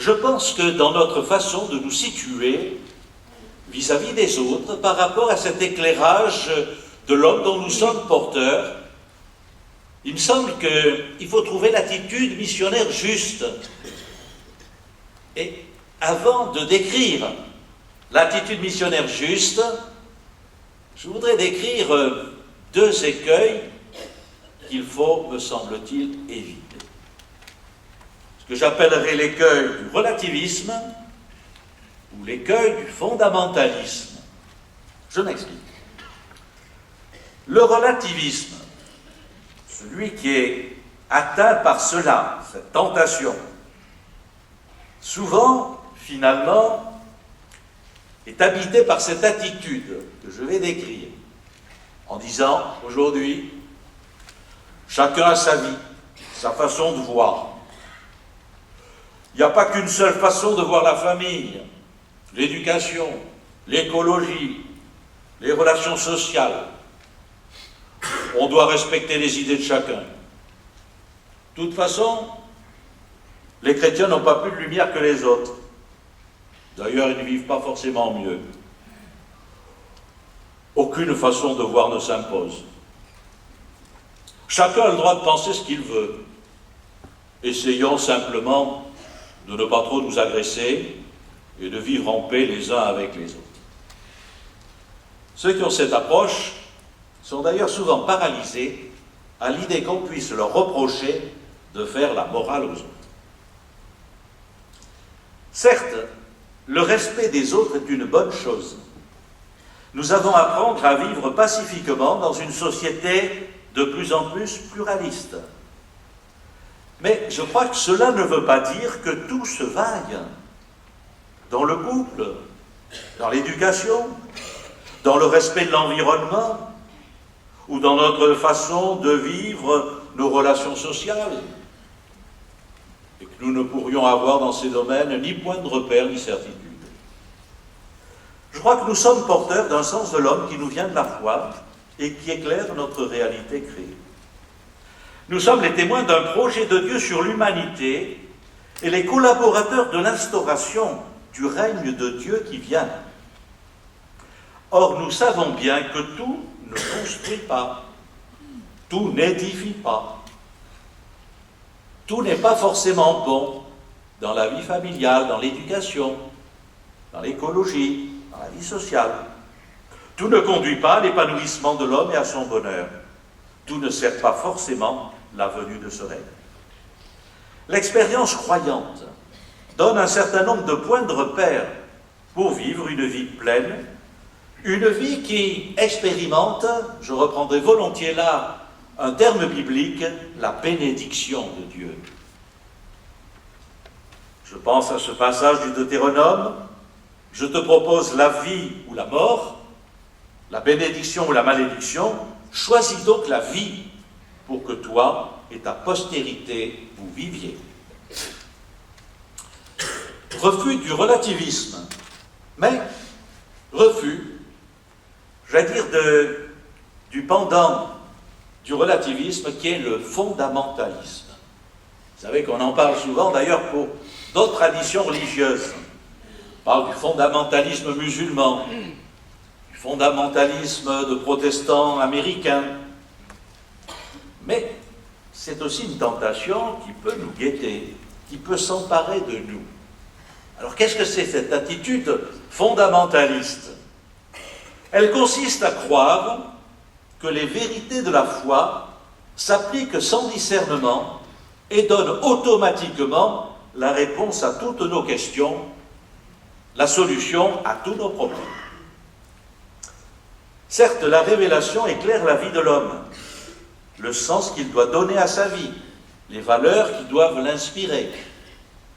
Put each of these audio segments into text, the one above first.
je pense que dans notre façon de nous situer vis-à-vis des autres, par rapport à cet éclairage de l'homme dont nous sommes porteurs, il me semble qu'il faut trouver l'attitude missionnaire juste. Et avant de décrire l'attitude missionnaire juste, je voudrais décrire deux écueils qu'il faut, me semble-t-il, éviter. Ce que j'appellerais l'écueil du relativisme ou l'écueil du fondamentalisme. Je m'explique. Le relativisme, celui qui est atteint par cela, cette tentation, souvent, finalement, est habité par cette attitude que je vais décrire, en disant, aujourd'hui, chacun a sa vie, sa façon de voir. Il n'y a pas qu'une seule façon de voir la famille, l'éducation, l'écologie, les relations sociales. On doit respecter les idées de chacun. De toute façon, les chrétiens n'ont pas plus de lumière que les autres. D'ailleurs, ils ne vivent pas forcément mieux. Aucune façon de voir ne s'impose. Chacun a le droit de penser ce qu'il veut. Essayons simplement de ne pas trop nous agresser et de vivre en paix les uns avec les autres. Ceux qui ont cette approche sont d'ailleurs souvent paralysés à l'idée qu'on puisse leur reprocher de faire la morale aux autres. Certes, le respect des autres est une bonne chose. Nous avons à apprendre à vivre pacifiquement dans une société de plus en plus pluraliste. Mais je crois que cela ne veut pas dire que tout se vaille dans le couple, dans l'éducation, dans le respect de l'environnement, ou dans notre façon de vivre nos relations sociales, et que nous ne pourrions avoir dans ces domaines ni point de repère ni certitude. Je crois que nous sommes porteurs d'un sens de l'homme qui nous vient de la foi et qui éclaire notre réalité créée. Nous sommes les témoins d'un projet de Dieu sur l'humanité et les collaborateurs de l'instauration du règne de Dieu qui vient. Or, nous savons bien que tout ne construit pas, tout n'édifie pas, tout n'est pas forcément bon dans la vie familiale, dans l'éducation, dans l'écologie, dans la vie sociale. Tout ne conduit pas à l'épanouissement de l'homme et à son bonheur. Tout ne sert pas forcément la venue de ce règne. L'expérience croyante donne un certain nombre de points de repère pour vivre une vie pleine, une vie qui expérimente, je reprendrai volontiers là un terme biblique, la bénédiction de Dieu. Je pense à ce passage du Deutéronome, je te propose la vie ou la mort, la bénédiction ou la malédiction, choisis donc la vie pour que toi et ta postérité vous viviez. Refus du relativisme, mais refus, j'allais dire, du pendant du relativisme qui est le fondamentalisme. Vous savez qu'on en parle souvent, d'ailleurs, pour d'autres traditions religieuses. On parle du fondamentalisme musulman, du fondamentalisme de protestants américains. Mais c'est aussi une tentation qui peut nous guetter, qui peut s'emparer de nous. Alors qu'est-ce que c'est cette attitude fondamentaliste? Elle consiste à croire que les vérités de la foi s'appliquent sans discernement et donnent automatiquement la réponse à toutes nos questions, la solution à tous nos problèmes. Certes, la révélation éclaire la vie de l'homme, le sens qu'il doit donner à sa vie, les valeurs qui doivent l'inspirer.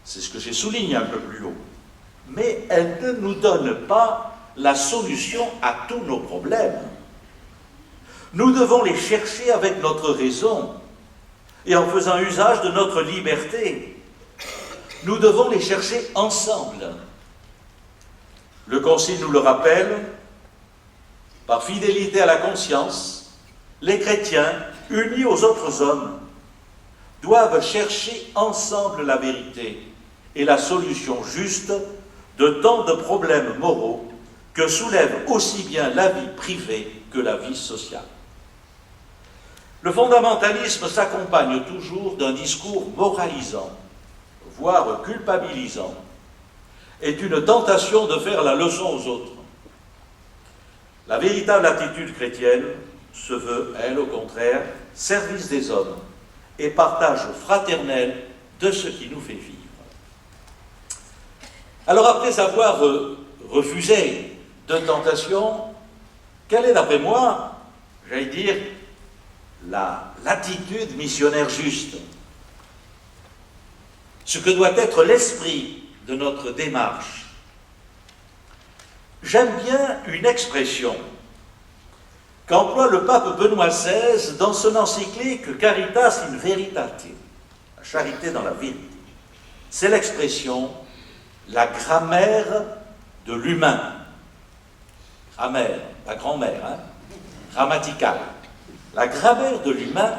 C'est ce que j'ai souligné un peu plus haut. Mais elle ne nous donne pas la solution à tous nos problèmes. Nous devons les chercher avec notre raison et en faisant usage de notre liberté. Nous devons les chercher ensemble. Le Concile nous le rappelle, par fidélité à la conscience, les chrétiens, unis aux autres hommes, doivent chercher ensemble la vérité est la solution juste de tant de problèmes moraux que soulève aussi bien la vie privée que la vie sociale. Le fondamentalisme s'accompagne toujours d'un discours moralisant, voire culpabilisant, est une tentation de faire la leçon aux autres. La véritable attitude chrétienne se veut, elle, au contraire, service des hommes et partage fraternel de ce qui nous fait vivre. Alors, après avoir refusé de tentation, quelle est, d'après moi, j'allais dire, l'attitude missionnaire juste? Ce que doit être l'esprit de notre démarche. J'aime bien une expression qu'emploie le pape Benoît XVI dans son encyclique Caritas in Veritate, la charité dans la vérité. C'est l'expression la grammaire de l'humain. Grammaire, pas grand-mère, hein? Grammaticale. La grammaire de l'humain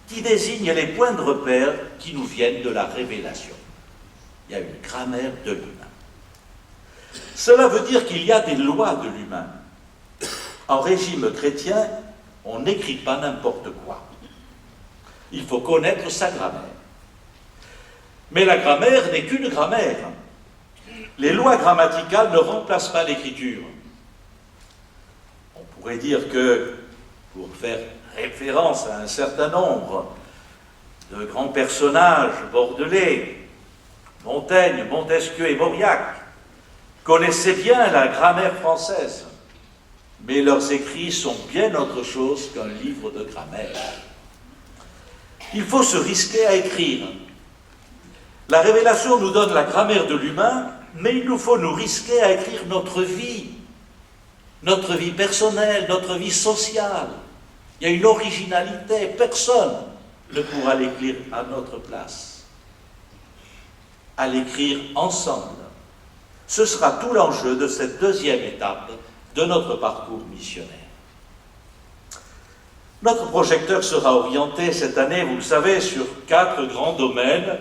qui désigne les points de repère qui nous viennent de la révélation. Il y a une grammaire de l'humain. Cela veut dire qu'il y a des lois de l'humain. En régime chrétien, on n'écrit pas n'importe quoi. Il faut connaître sa grammaire. Mais la grammaire n'est qu'une grammaire. Les lois grammaticales ne remplacent pas l'écriture. On pourrait dire que, pour faire référence à un certain nombre de grands personnages bordelais, Montaigne, Montesquieu et Mauriac, connaissaient bien la grammaire française, mais leurs écrits sont bien autre chose qu'un livre de grammaire. Il faut se risquer à écrire. La révélation nous donne la grammaire de l'humain, mais il nous faut nous risquer à écrire notre vie personnelle, notre vie sociale. Il y a une originalité, personne ne pourra l'écrire à notre place. À l'écrire ensemble. Ce sera tout l'enjeu de cette deuxième étape de notre parcours missionnaire. Notre projecteur sera orienté cette année, vous le savez, sur 4 grands domaines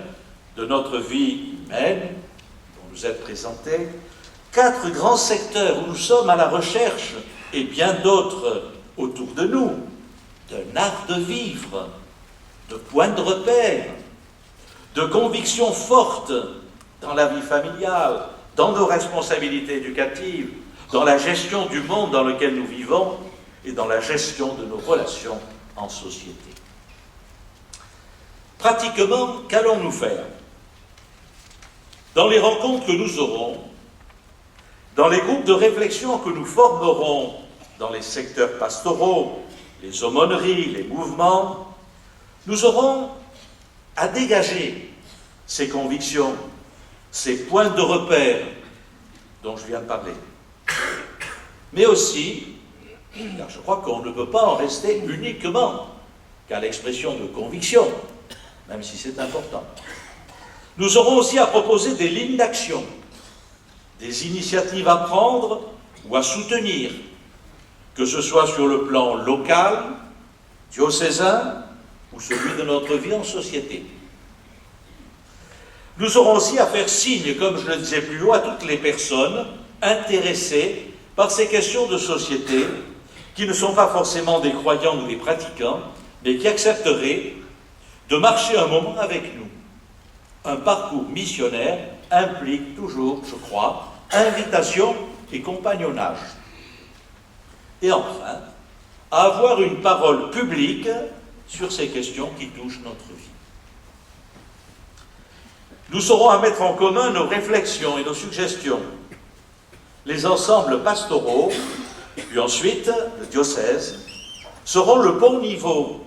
de notre vie humaine, dont vous êtes présentés, 4 grands secteurs où nous sommes à la recherche, et bien d'autres autour de nous, d'un art de vivre, de points de repère, de convictions fortes dans la vie familiale, dans nos responsabilités éducatives, dans la gestion du monde dans lequel nous vivons et dans la gestion de nos relations en société. Pratiquement, qu'allons-nous faire? Dans les rencontres que nous aurons, dans les groupes de réflexion que nous formerons dans les secteurs pastoraux, les aumôneries, les mouvements, nous aurons à dégager ces convictions, ces points de repère dont je viens de parler. Mais aussi, car je crois qu'on ne peut pas en rester uniquement qu'à l'expression de conviction, même si c'est important. Nous aurons aussi à proposer des lignes d'action, des initiatives à prendre ou à soutenir, que ce soit sur le plan local, diocésain ou celui de notre vie en société. Nous aurons aussi à faire signe, comme je le disais plus haut, à toutes les personnes intéressées par ces questions de société, qui ne sont pas forcément des croyants ou des pratiquants, mais qui accepteraient de marcher un moment avec nous. Un parcours missionnaire implique toujours, je crois, invitation et compagnonnage. Et enfin, avoir une parole publique sur ces questions qui touchent notre vie. Nous saurons à mettre en commun nos réflexions et nos suggestions. Les ensembles pastoraux, puis ensuite le diocèse, seront le bon niveau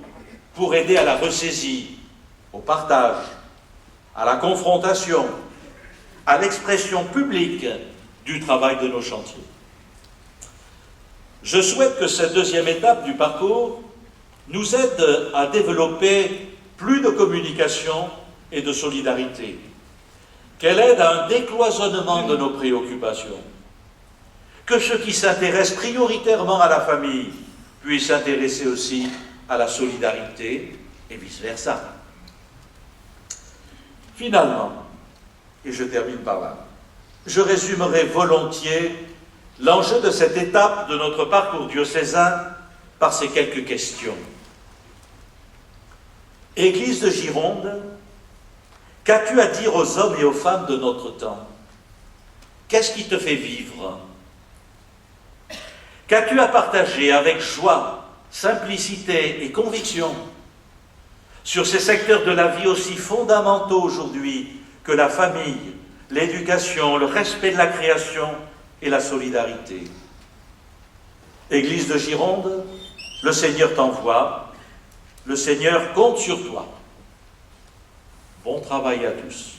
pour aider à la ressaisie, au partage, à la confrontation, à l'expression publique du travail de nos chantiers. Je souhaite que cette deuxième étape du parcours nous aide à développer plus de communication et de solidarité, qu'elle aide à un décloisonnement de nos préoccupations, que ceux qui s'intéressent prioritairement à la famille puissent s'intéresser aussi à la solidarité et vice-versa. Finalement, Et je termine par là. Je résumerai volontiers l'enjeu de cette étape de notre parcours diocésain par ces quelques questions. Église de Gironde, qu'as-tu à dire aux hommes et aux femmes de notre temps? Qu'est-ce qui te fait vivre? Qu'as-tu à partager avec joie, simplicité et conviction sur ces secteurs de la vie aussi fondamentaux aujourd'hui que la famille, l'éducation, le respect de la création et la solidarité? Église de Gironde, le Seigneur t'envoie, le Seigneur compte sur toi. Bon travail à tous.